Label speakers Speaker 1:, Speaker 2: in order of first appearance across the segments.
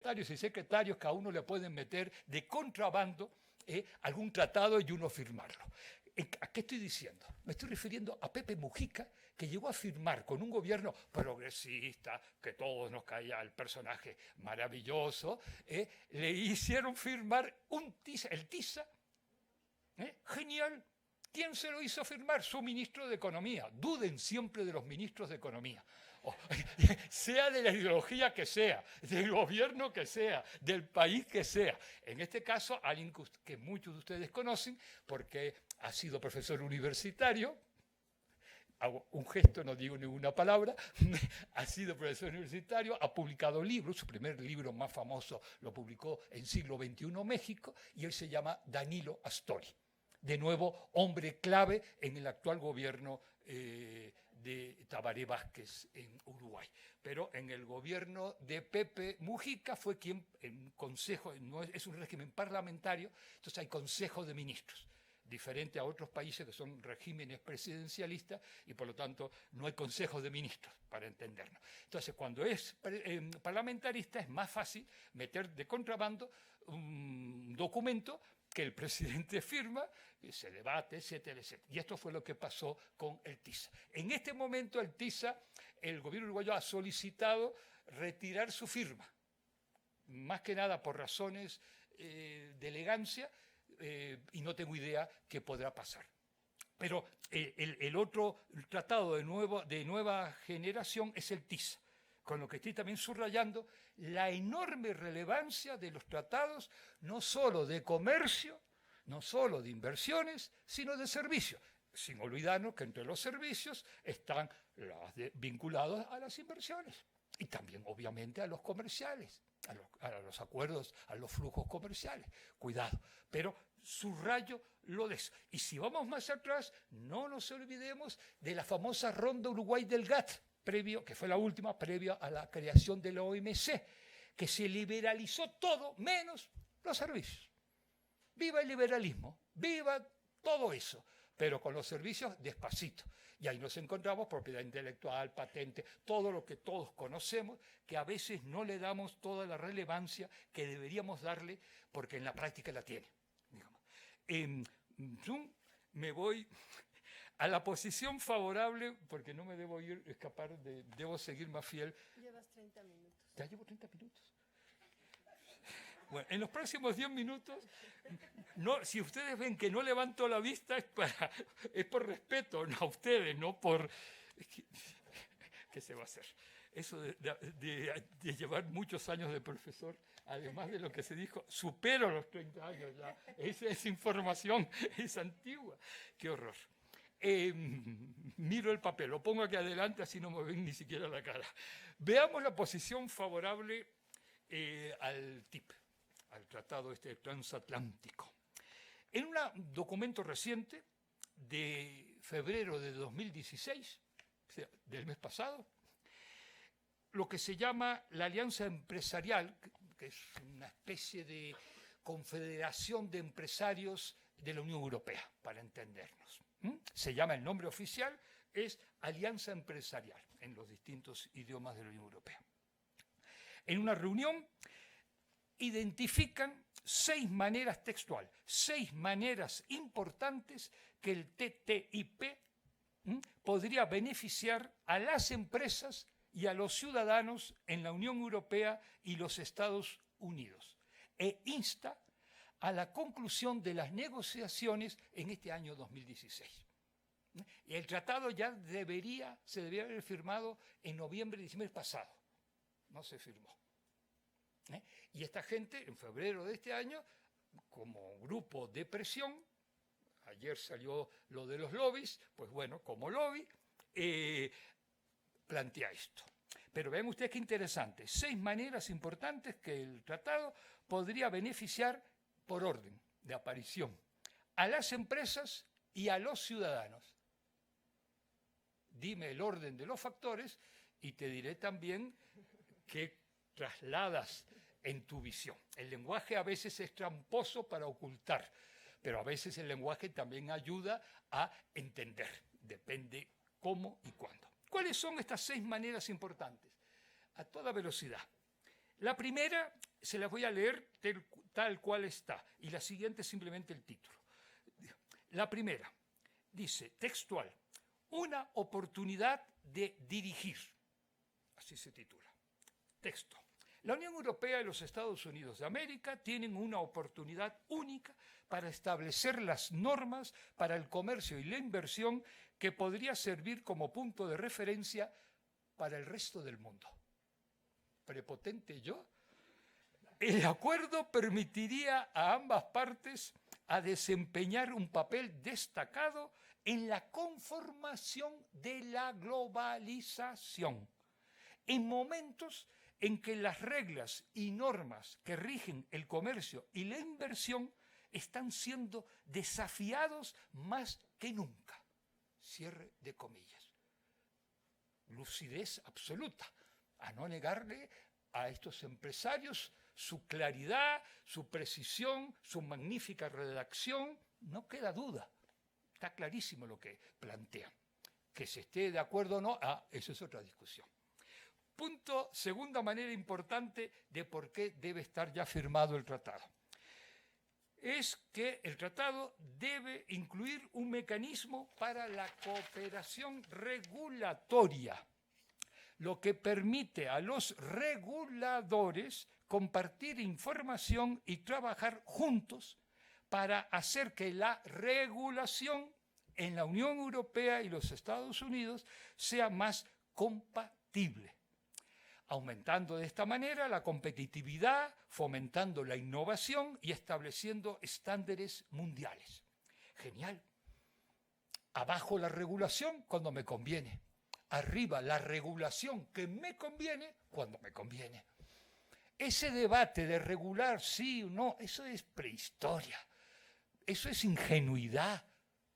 Speaker 1: secretarios y secretarios que a uno le pueden meter de contrabando algún tratado y uno firmarlo. ¿A qué estoy diciendo? Me estoy refiriendo a Pepe Mujica, que llegó a firmar con un gobierno progresista, que todos nos caía el personaje maravilloso, le hicieron firmar el TISA, genial. ¿Quién se lo hizo firmar? Su ministro de Economía. Duden siempre de los ministros de Economía. Sea de la ideología que sea, del gobierno que sea, del país que sea. En este caso, alguien que muchos de ustedes conocen, porque ha sido profesor universitario, hago un gesto, no digo ninguna palabra, ha sido profesor universitario, ha publicado libros, su primer libro más famoso lo publicó en siglo XXI México, y él se llama Danilo Astori. De nuevo, hombre clave en el actual gobierno de Tabaré Vázquez en Uruguay. Pero en el gobierno de Pepe Mujica fue quien, en consejo, no es un régimen parlamentario, entonces hay consejo de ministros, diferente a otros países que son regímenes presidencialistas y por lo tanto no hay consejo de ministros, para entendernos. Entonces, cuando es parlamentarista es más fácil meter de contrabando un documento que el presidente firma, se debate, etcétera, etcétera. Y esto fue lo que pasó con el TISA. En este momento el TISA, el gobierno uruguayo ha solicitado retirar su firma, más que nada por razones de elegancia, y no tengo idea qué podrá pasar. Pero el otro tratado de nueva generación es el TISA, con lo que estoy también subrayando la enorme relevancia de los tratados, no solo de comercio, no solo de inversiones, sino de servicios, sin olvidarnos que entre los servicios están vinculados a las inversiones y también, obviamente, a los comerciales, a los acuerdos, a los flujos comerciales. Cuidado, pero subrayo lo de eso. Y si vamos más atrás, no nos olvidemos de la famosa ronda Uruguay del GATT, que fue la última previa a la creación de la OMC, que se liberalizó todo menos los servicios. Viva el liberalismo, viva todo eso, pero con los servicios despacito. Y ahí nos encontramos propiedad intelectual, patente, todo lo que todos conocemos, que a veces no le damos toda la relevancia que deberíamos darle, porque en la práctica la tiene. Me voy a la posición favorable, porque no me debo escapar, debo seguir más fiel.
Speaker 2: Llevas 30 minutos.
Speaker 1: ¿Ya llevo 30 minutos? Bueno, en los próximos 10 minutos, no, si ustedes ven que no levanto la vista, es por respeto a ustedes, no por... ¿Qué se va a hacer? Eso de llevar muchos años de profesor, además de lo que se dijo, supero los 30 años ya. Esa información es antigua. ¡Qué horror! Miro el papel, lo pongo aquí adelante, así no me ven ni siquiera la cara. Veamos la posición favorable al TIP, al Tratado Transatlántico. En un documento reciente de febrero de 2016, o sea, del mes pasado, lo que se llama la Alianza Empresarial, que es una especie de confederación de empresarios de la Unión Europea, para entendernos. Se llama, el nombre oficial es Alianza Empresarial, en los distintos idiomas de la Unión Europea. En una reunión identifican 6 maneras textual, 6 maneras importantes que el TTIP podría beneficiar a las empresas y a los ciudadanos en la Unión Europea y los Estados Unidos, e insta a la conclusión de las negociaciones en este año 2016. Y el tratado ya se debería haber firmado en noviembre y diciembre pasado. No se firmó. Y esta gente, en febrero de este año, como grupo de presión, ayer salió lo de los lobbies, pues bueno, como lobby, plantea esto. Pero vean ustedes qué interesante. 6 maneras importantes que el tratado podría beneficiar por orden de aparición a las empresas y a los ciudadanos. Dime el orden de los factores y te diré también qué trasladas en tu visión. El lenguaje a veces es tramposo para ocultar, pero a veces el lenguaje también ayuda a entender. Depende cómo y cuándo. ¿Cuáles son estas 6 maneras importantes? A toda velocidad. La primera Se las voy a leer tal cual está, y la siguiente es simplemente el título. La primera dice, textual, una oportunidad de dirigir. Así se titula. Texto. La Unión Europea y los Estados Unidos de América tienen una oportunidad única para establecer las normas para el comercio y la inversión que podría servir como punto de referencia para el resto del mundo. ¿Prepotente yo? El acuerdo permitiría a ambas partes a desempeñar un papel destacado en la conformación de la globalización, en momentos en que las reglas y normas que rigen el comercio y la inversión están siendo desafiados más que nunca. Cierre de comillas. Lucidez absoluta, a no negarle a estos empresarios su claridad, su precisión, su magnífica redacción, no queda duda. Está clarísimo lo que plantean. Que se esté de acuerdo o no, eso es otra discusión. Punto, segunda manera importante de por qué debe estar ya firmado el tratado. Es que el tratado debe incluir un mecanismo para la cooperación regulatoria, lo que permite a los reguladores compartir información y trabajar juntos para hacer que la regulación en la Unión Europea y los Estados Unidos sea más compatible, aumentando de esta manera la competitividad, fomentando la innovación y estableciendo estándares mundiales. Genial. Abajo la regulación cuando me conviene. Arriba la regulación que me conviene cuando me conviene. Ese debate de regular sí o no, eso es prehistoria. Eso es ingenuidad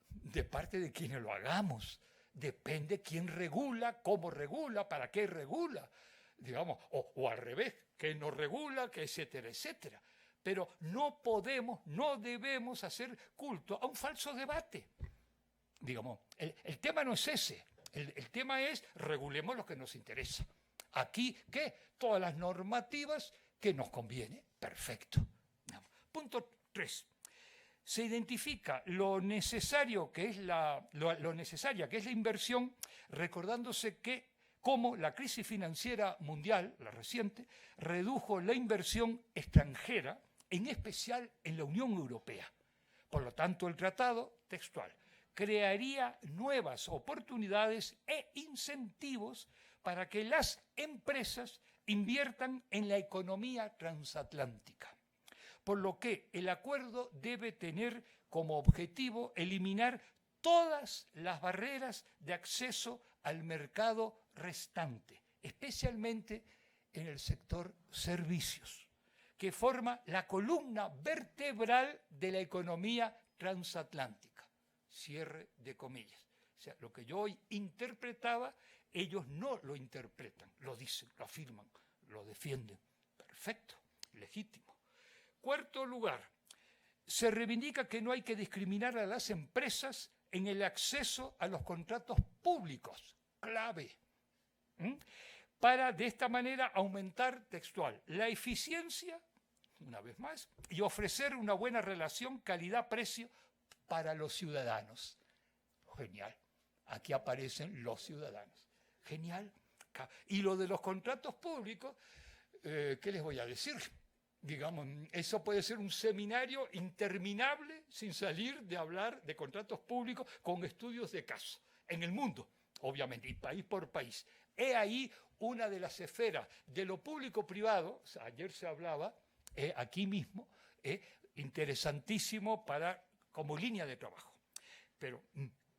Speaker 1: de parte de quienes lo hagamos. Depende quién regula, cómo regula, para qué regula. Digamos, o al revés, que no regula, que etcétera, etcétera. Pero no podemos, no debemos hacer culto a un falso debate. Digamos, el tema no es ese. El tema es regulemos lo que nos interesa. Aquí, ¿qué? Todas las normativas que nos conviene. Perfecto. Punto 3. Se identifica lo necesaria que es la inversión, recordándose que como la crisis financiera mundial, la reciente, redujo la inversión extranjera, en especial en la Unión Europea. Por lo tanto, el tratado, textual, crearía nuevas oportunidades e incentivos para que las empresas inviertan en la economía transatlántica. Por lo que el acuerdo debe tener como objetivo eliminar todas las barreras de acceso al mercado restante, especialmente en el sector servicios, que forma la columna vertebral de la economía transatlántica. Cierre de comillas. O sea, lo que yo hoy interpretaba, ellos no lo interpretan, lo dicen, lo afirman, lo defienden. Perfecto, legítimo. Cuarto lugar, se reivindica que no hay que discriminar a las empresas en el acceso a los contratos públicos, clave, para de esta manera aumentar, textual, la eficiencia, una vez más, y ofrecer una buena relación calidad-precio para los ciudadanos. Genial. Aquí aparecen los ciudadanos. Genial. Y lo de los contratos públicos, ¿qué les voy a decir? Digamos, eso puede ser un seminario interminable sin salir de hablar de contratos públicos con estudios de caso en el mundo, obviamente, y país por país. He ahí una de las esferas de lo público-privado, o sea, ayer se hablaba, aquí mismo, interesantísimo como línea de trabajo. Pero,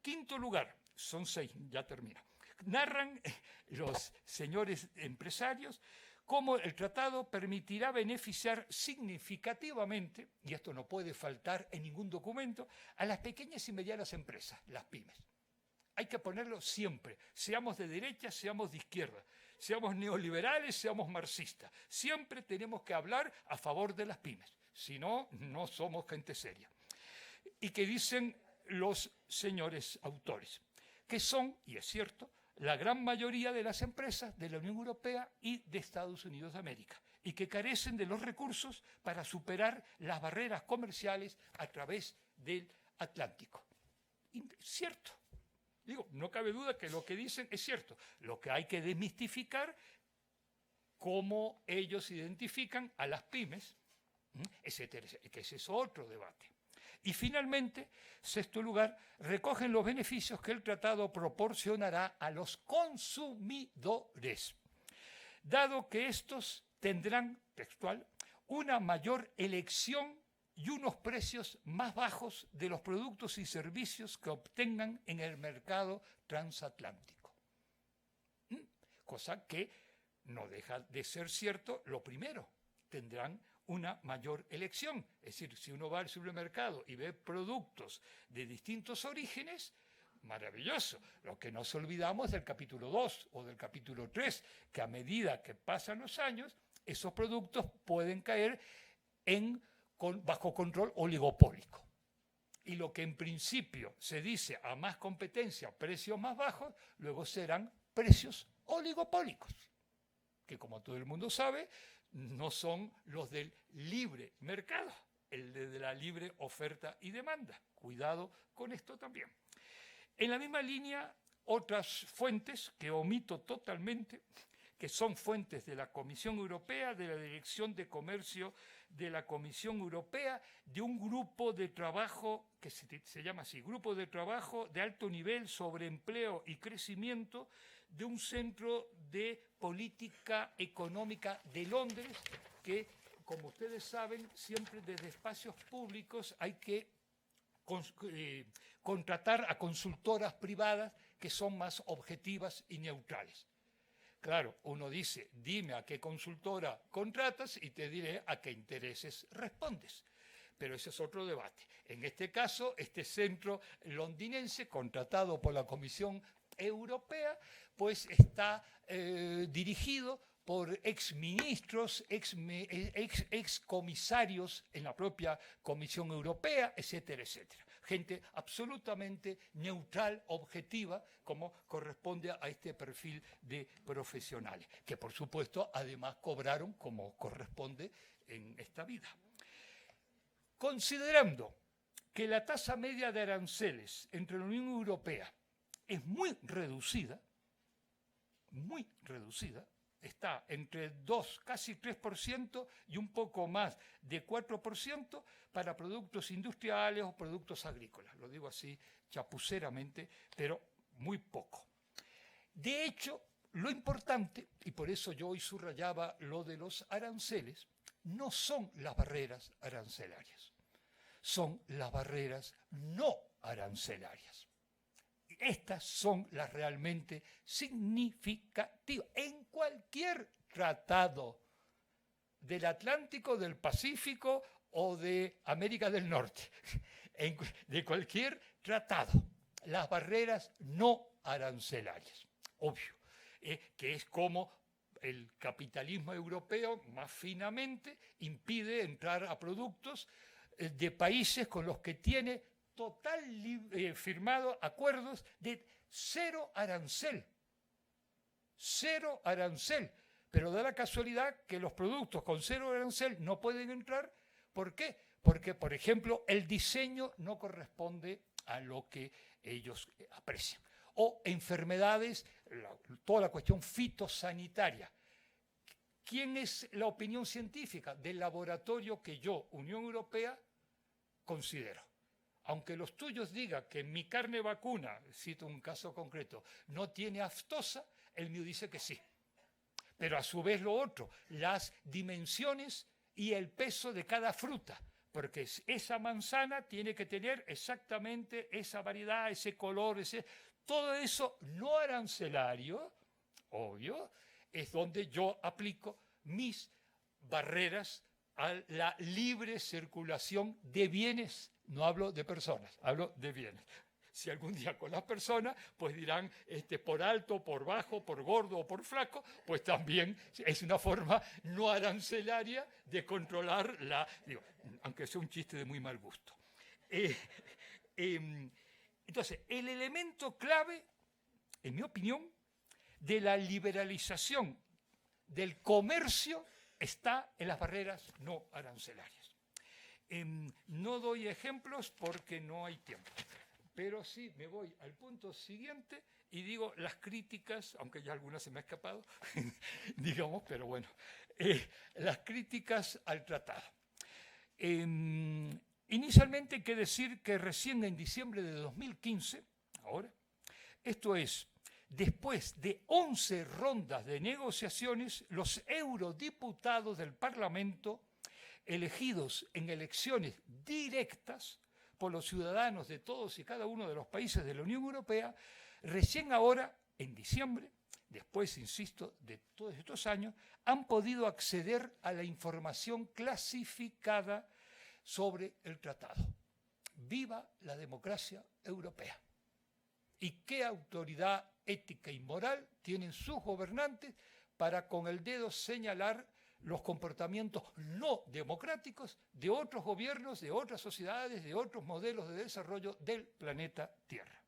Speaker 1: quinto lugar, son 6, ya termino. Narran los señores empresarios cómo el tratado permitirá beneficiar significativamente, y esto no puede faltar en ningún documento, a las pequeñas y medianas empresas, las pymes. Hay que ponerlo siempre, seamos de derecha, seamos de izquierda, seamos neoliberales, seamos marxistas. Siempre tenemos que hablar a favor de las pymes, si no, no somos gente seria. Y que dicen los señores autores, que son, y es cierto, la gran mayoría de las empresas de la Unión Europea y de Estados Unidos de América. y que carecen de los recursos para superar las barreras comerciales a través del Atlántico. Cierto. Digo, no cabe duda que lo que dicen es cierto. Lo que hay que desmistificar, cómo ellos identifican a las pymes, etcétera, que ese es otro debate. Y finalmente, sexto lugar, recogen los beneficios que el tratado proporcionará a los consumidores, dado que estos tendrán, textual, una mayor elección y unos precios más bajos de los productos y servicios que obtengan en el mercado transatlántico. Cosa que no deja de ser cierto lo primero, tendrán una mayor elección. Es decir, si uno va al supermercado y ve productos de distintos orígenes, maravilloso. Lo que nos olvidamos del capítulo 2 o del capítulo 3, que a medida que pasan los años, esos productos pueden caer bajo control oligopólico. Y lo que en principio se dice a más competencia, precios más bajos, luego serán precios oligopólicos, que como todo el mundo sabe, no son los del libre mercado, el de la libre oferta y demanda. Cuidado con esto también. En la misma línea, otras fuentes que omito totalmente, que son fuentes de la Comisión Europea, de la Dirección de Comercio de la Comisión Europea, de un grupo de trabajo que se llama así, Grupo de Trabajo de Alto Nivel sobre Empleo y Crecimiento, de un centro de política económica de Londres, que, como ustedes saben, siempre desde espacios públicos hay que contratar a consultoras privadas que son más objetivas y neutrales. Claro, uno dice, dime a qué consultora contratas y te diré a qué intereses respondes. Pero ese es otro debate. En este caso, este centro londinense, contratado por la Comisión Europea, pues está dirigido por exministros, excomisarios en la propia Comisión Europea, etcétera, etcétera. Gente absolutamente neutral, objetiva, como corresponde a este perfil de profesionales, que por supuesto además cobraron como corresponde en esta vida. Considerando que la tasa media de aranceles entre la Unión Europea es muy reducida, está entre 2, casi 3% y un poco más de 4% para productos industriales o productos agrícolas. Lo digo así chapuceramente, pero muy poco. De hecho, lo importante, y por eso yo hoy subrayaba lo de los aranceles, no son las barreras arancelarias, son las barreras no arancelarias. Estas son las realmente significativas. En cualquier tratado del Atlántico, del Pacífico o de América del Norte, de cualquier tratado, las barreras no arancelarias, obvio, que es como el capitalismo europeo más finamente impide entrar a productos de países con los que tiene firmado acuerdos de cero arancel, pero da la casualidad que los productos con cero arancel no pueden entrar. ¿Por qué? Porque, por ejemplo, el diseño no corresponde a lo que ellos aprecian. O enfermedades, toda la cuestión fitosanitaria. ¿Quién es la opinión científica? Del laboratorio que yo, Unión Europea, considero. Aunque los tuyos digan que mi carne vacuna, cito un caso concreto, no tiene aftosa, el mío dice que sí. Pero a su vez lo otro, las dimensiones y el peso de cada fruta, porque esa manzana tiene que tener exactamente esa variedad, ese color, todo eso no arancelario, obvio, es donde yo aplico mis barreras a la libre circulación de bienes. No hablo de personas, hablo de bienes. Si algún día con las personas, pues dirán por alto, por bajo, por gordo o por flaco, pues también es una forma no arancelaria de controlar aunque sea un chiste de muy mal gusto. Entonces, el elemento clave, en mi opinión, de la liberalización del comercio está en las barreras no arancelarias. No doy ejemplos porque no hay tiempo, pero sí me voy al punto siguiente y digo las críticas, aunque ya algunas se me ha escapado, digamos, pero bueno, las críticas al tratado. Inicialmente hay que decir que recién en diciembre de 2015, ahora, esto es, después de 11 rondas de negociaciones, los eurodiputados del Parlamento, elegidos en elecciones directas por los ciudadanos de todos y cada uno de los países de la Unión Europea, recién ahora, en diciembre, después, insisto, de todos estos años, han podido acceder a la información clasificada sobre el tratado. ¡Viva la democracia europea! ¿Y qué autoridad ética y moral tienen sus gobernantes para con el dedo señalar los comportamientos no democráticos de otros gobiernos, de otras sociedades, de otros modelos de desarrollo del planeta Tierra?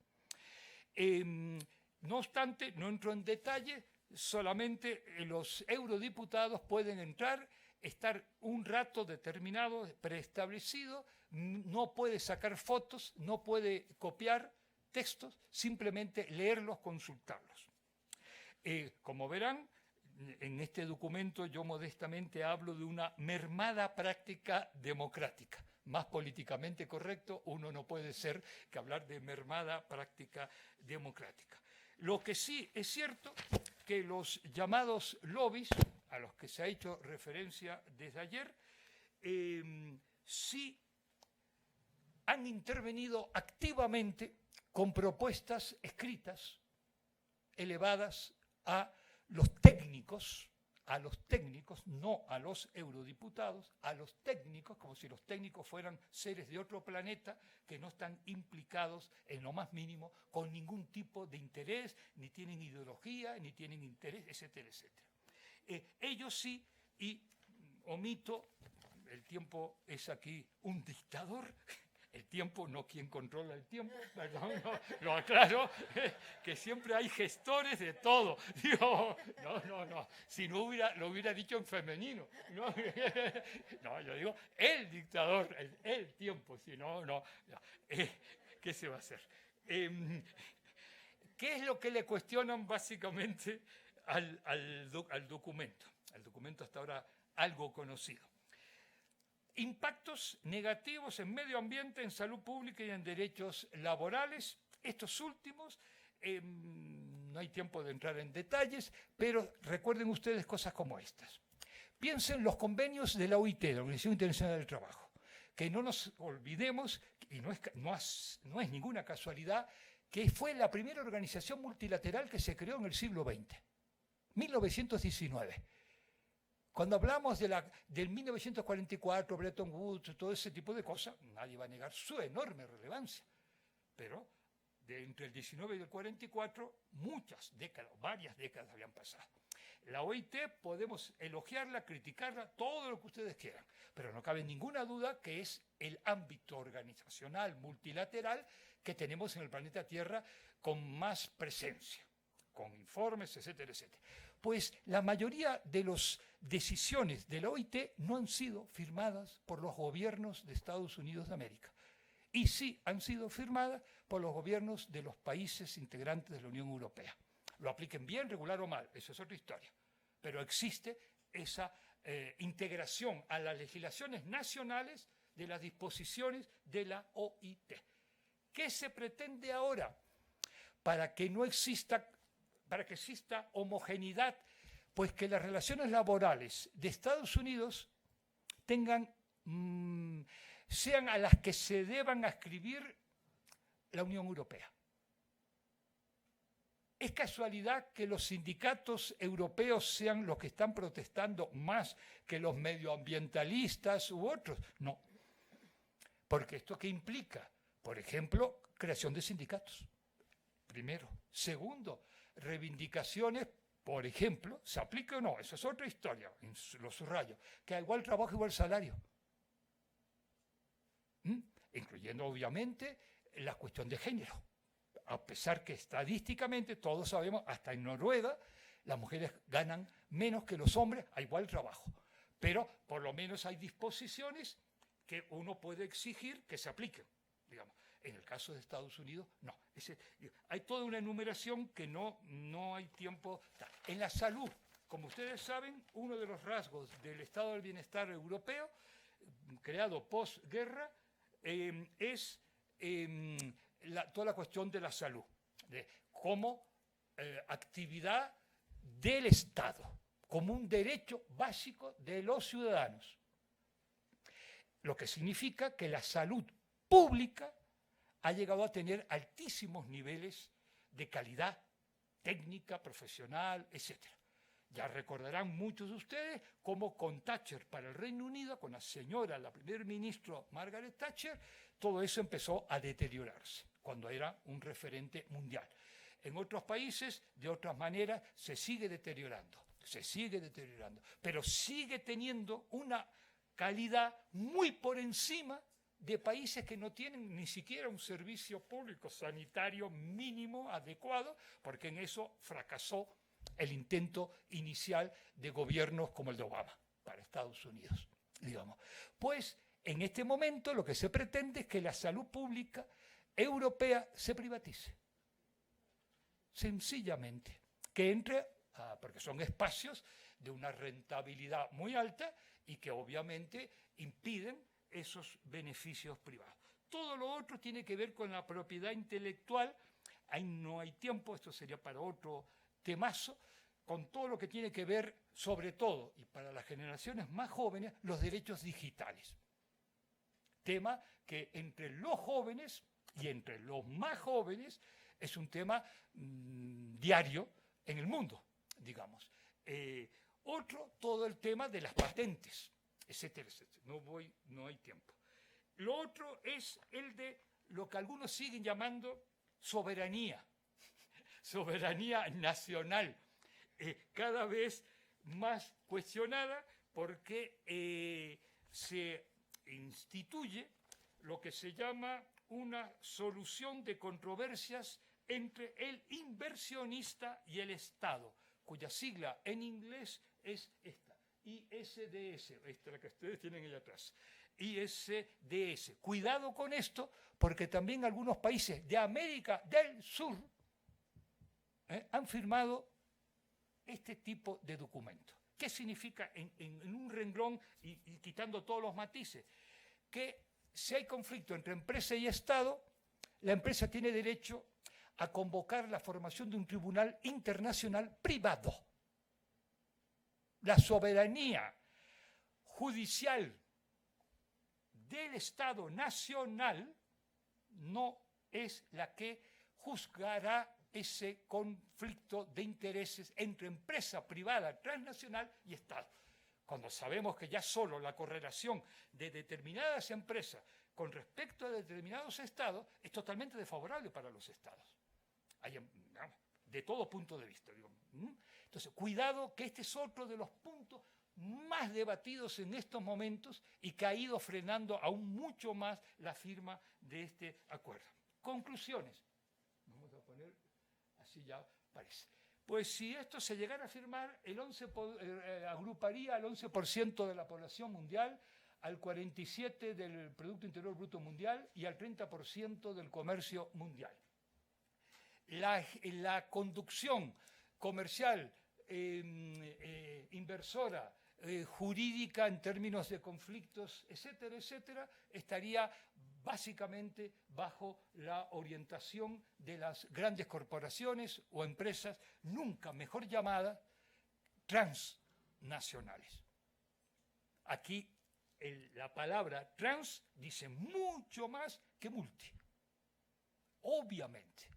Speaker 1: No obstante, no entro en detalle, solamente los eurodiputados pueden entrar, estar un rato determinado, preestablecido, no puede sacar fotos, no puede copiar textos, simplemente leerlos, consultarlos. Como verán, en este documento yo modestamente hablo de una mermada práctica democrática. Más políticamente correcto uno no puede ser que hablar de mermada práctica democrática. Lo que sí es cierto que los llamados lobbies, a los que se ha hecho referencia desde ayer, sí han intervenido activamente con propuestas escritas elevadas a los técnicos, no a los eurodiputados, a los técnicos, como si los técnicos fueran seres de otro planeta que no están implicados en lo más mínimo con ningún tipo de interés, ni tienen ideología, ni tienen interés, etcétera, etcétera. Ellos sí, y omito, el tiempo es aquí un dictador, el tiempo, no quien controla el tiempo, perdón, no, lo aclaro, que siempre hay gestores de todo. Digo, no, si no lo hubiera dicho en femenino. No, yo digo el dictador, el tiempo, si no. ¿Qué se va a hacer? ¿Qué es lo que le cuestionan básicamente al documento? Al documento hasta ahora algo conocido. Impactos negativos en medio ambiente, en salud pública y en derechos laborales. Estos últimos, no hay tiempo de entrar en detalles, pero recuerden ustedes cosas como estas. Piensen los convenios de la OIT, la Organización Internacional del Trabajo, que no nos olvidemos, y no es ninguna casualidad, que fue la primera organización multilateral que se creó en el siglo XX, 1919. Cuando hablamos del 1944, Bretton Woods, todo ese tipo de cosas, nadie va a negar su enorme relevancia. Pero entre el 19 y el 44, varias décadas habían pasado. La OIT podemos elogiarla, criticarla, todo lo que ustedes quieran, pero no cabe ninguna duda que es el ámbito organizacional multilateral que tenemos en el planeta Tierra con más presencia, con informes, etcétera, etcétera. Pues la mayoría de las decisiones de la OIT no han sido firmadas por los gobiernos de Estados Unidos de América. Y sí han sido firmadas por los gobiernos de los países integrantes de la Unión Europea. Lo apliquen bien, regular o mal, eso es otra historia. Pero existe esa integración a las legislaciones nacionales de las disposiciones de la OIT. ¿Qué se pretende ahora? Para que exista homogeneidad, pues que las relaciones laborales de Estados Unidos sean a las que se deban adscribir la Unión Europea. ¿Es casualidad que los sindicatos europeos sean los que están protestando más que los medioambientalistas u otros? No. Porque ¿esto qué implica? Por ejemplo, creación de sindicatos. Primero. Segundo, reivindicaciones, por ejemplo, ¿se aplica o no? Eso es otra historia, lo subrayo, que a igual trabajo, igual salario. Incluyendo, obviamente, la cuestión de género. A pesar que estadísticamente, todos sabemos, hasta en Noruega, las mujeres ganan menos que los hombres a igual trabajo. pero por lo menos hay disposiciones que uno puede exigir que se apliquen, digamos. En el caso de Estados Unidos, no. Hay toda una enumeración que no hay tiempo. En la salud, como ustedes saben, uno de los rasgos del estado del bienestar europeo, creado posguerra, es toda la cuestión de la salud, como actividad del Estado, como un derecho básico de los ciudadanos. Lo que significa que la salud pública ha llegado a tener altísimos niveles de calidad técnica, profesional, etc. Ya recordarán muchos de ustedes cómo con Thatcher para el Reino Unido, con la señora, la primer ministro Margaret Thatcher, todo eso empezó a deteriorarse cuando era un referente mundial. En otros países, de otras maneras, se sigue deteriorando, pero sigue teniendo una calidad muy por encima de países que no tienen ni siquiera un servicio público sanitario mínimo adecuado, porque en eso fracasó el intento inicial de gobiernos como el de Obama para Estados Unidos, digamos. Pues en este momento lo que se pretende es que la salud pública europea se privatice, sencillamente, que entre, porque son espacios de una rentabilidad muy alta y que obviamente impiden esos beneficios privados. Todo lo otro tiene que ver con la propiedad intelectual. Ahí no hay tiempo, esto sería para otro temazo, con todo lo que tiene que ver, sobre todo, y para las generaciones más jóvenes, los derechos digitales. Tema que entre los jóvenes y entre los más jóvenes es un tema diario en el mundo, digamos. Otro, todo el tema de las patentes, etcétera, etcétera. No hay tiempo. Lo otro es el de lo que algunos siguen llamando soberanía, soberanía nacional, cada vez más cuestionada porque se instituye lo que se llama una solución de controversias entre el inversionista y el Estado, cuya sigla en inglés es esta, ISDS, esta la que ustedes tienen ahí atrás, ISDS. Cuidado con esto, porque también algunos países de América del Sur han firmado este tipo de documento. ¿Qué significa en un renglón y quitando todos los matices? Que si hay conflicto entre empresa y Estado, la empresa tiene derecho a convocar la formación de un tribunal internacional privado. La soberanía judicial del Estado nacional no es la que juzgará ese conflicto de intereses entre empresa privada transnacional y Estado. Cuando sabemos que ya solo la correlación de determinadas empresas con respecto a determinados estados es totalmente desfavorable para los estados. De todo punto de vista. Entonces, cuidado que este es otro de los puntos más debatidos en estos momentos y que ha ido frenando aún mucho más la firma de este acuerdo. Conclusiones. Vamos a poner, así ya parece. Pues si esto se llegara a firmar, agruparía al 11% de la población mundial, al 47% del Producto Interior Bruto Mundial y al 30% del comercio mundial. La conducción comercial, inversora, jurídica en términos de conflictos, etcétera, etcétera, estaría básicamente bajo la orientación de las grandes corporaciones o empresas, nunca mejor llamadas, transnacionales. Aquí la palabra trans dice mucho más que multi, obviamente.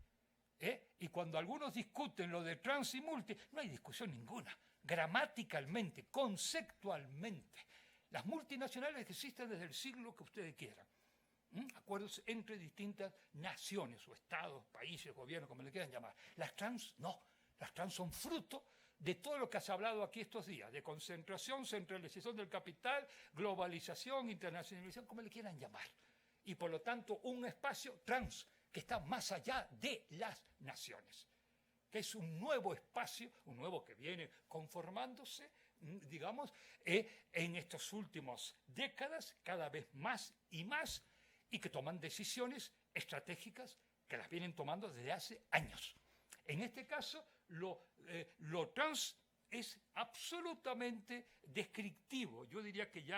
Speaker 1: Y cuando algunos discuten lo de trans y multi, no hay discusión ninguna. Gramaticalmente, conceptualmente, las multinacionales existen desde el siglo que ustedes quieran. Acuerdos entre distintas naciones o estados, países, gobiernos, como le quieran llamar. Las trans no. Las trans son fruto de todo lo que has hablado aquí estos días, de concentración, centralización del capital, globalización, internacionalización, como le quieran llamar. Y por lo tanto, un espacio trans que está más allá de las naciones, que es un nuevo espacio, un nuevo que viene conformándose digamos, en estas últimas décadas, cada vez más y más, y que toman decisiones estratégicas que las vienen tomando desde hace años. En este caso, lo trans es absolutamente descriptivo. Yo diría que ya